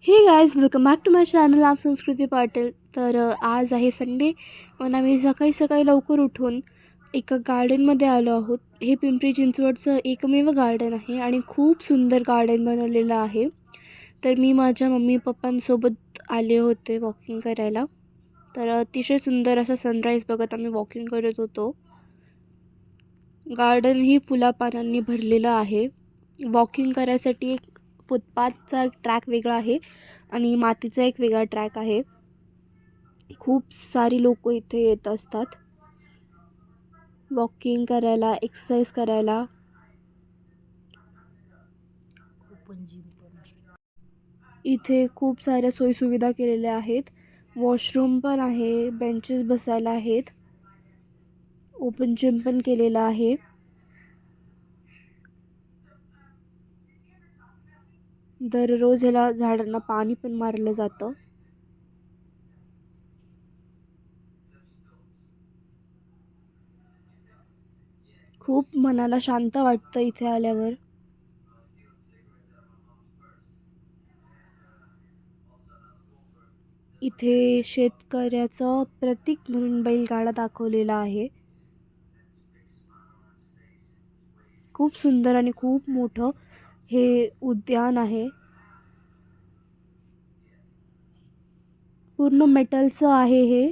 हे guys welcome back to my channel. I'm Sanskruti Patil. तर आज आहे संडे आणि आम्ही सकाळी सकाळी लवकर उठून एका गार्डनमध्ये आलो आहोत. हे पिंपरी चिंचवडचं एकमेव गार्डन आहे आणि खूप सुंदर गार्डन बनवलेलं आहे. तर मी माझ्या मम्मी पप्पांसोबत आले होते वॉकिंग करायला. तर अतिशय सुंदर असा सनराईज बघत आम्ही वॉकिंग करत होतो. गार्डन ही फुलापानांनी भरलेलं आहे. वॉकिंग करायसाठी एक फुटपाथचा एक ट्रॅक वेगळा आहे आणि मातीचा एक वेगळा ट्रॅक आहे. खूप सारी लोक इथे येत असतात वॉकिंग करायला, एक्सरसाइज करायला. इथे खूप साऱ्या सोयीसुविधा केलेल्या आहेत. वॉशरूम पण आहे, बेंचेस बसायला आहेत, ओपन जिम पण केलेला आहे. दररोज ह्याला झाडांना पाणी पण मारलं जातं. खूप मनाला शांत वाटतं इथे आल्यावर. इथे शेतकऱ्याचं प्रतीक म्हणून बैलगाडा दाखवलेला आहे. खूप सुंदर आणि खूप मोठं हे उद्यान आहे. पूर्ण मेटलचं आहे हे.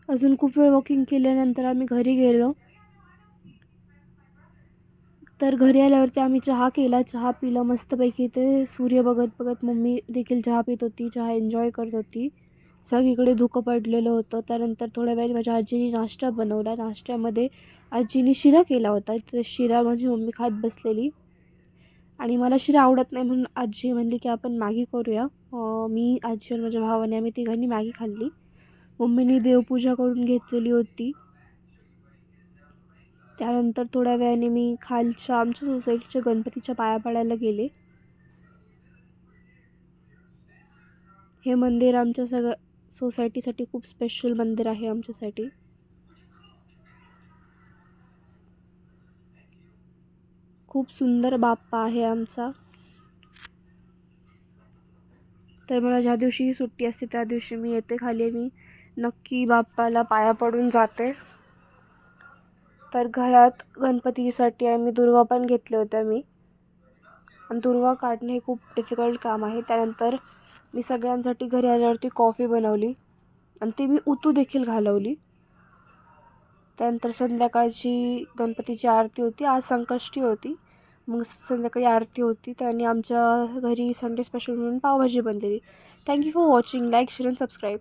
अजून खूप वेळ वॉकिंग केल्यानंतर आम्ही घरी गेलो. तर घरी आल्यावरती आम्ही चहा केला, चहा पिला मस्तपैकी. ते सूर्य बघत बघत मम्मी देखील चहा पित होती, चहा एन्जॉय करत होती. सगळीकडे धुकं पडलेलं होतं. त्यानंतर थोड्या वेळाने माझ्या आजीने नाश्ता बनवला. नाश्त्यामध्ये आजीने शिरा केला होता. तर शिरा माझी मम्मी खात बसलेली आणि मला शिरा आवडत नाही म्हणून आजी म्हणली की आपण मॅगी करूया. मी, आजी आणि माझ्या भावाने आम्ही तिघांनी मॅगी खाल्ली. मम्मीने देवपूजा करून घेतलेली होती. त्यानंतर थोड्या वेळाने मी खालच्या आमच्या सोसायटीच्या गणपतीच्या पाया पडायला गेले. हे मंदिर आमच्या सगळ्या सोसायटीसाठी खूप स्पेशल मंदिर आहे आमच्यासाठी. खूप सुंदर बाप्पा आहे आमचा. तर मला ज्या दिवशी सुट्टी असते त्या दिवशी मी येते खाली आणि नक्की बाप्पाला पाया पडून जाते. तर घरात गणपतीसाठी आम्ही दुर्वा पण घेतल्या होत्या मी. आणि दुर्वा काढणे हे खूप डिफिकल्ट काम आहे. त्यानंतर मी सगळ्यांसाठी घरी आल्यावरती कॉफी बनवली आणि ती मी उतू देखील घालवली. त्यानंतर संध्याकाळची गणपतीची आरती होती. आज संकष्टी होती, मग संध्याकाळी आरती होती. त्याने आमच्या घरी संडे स्पेशल म्हणून पावभाजी बनलेली. Thank you for watching. Like, share and subscribe.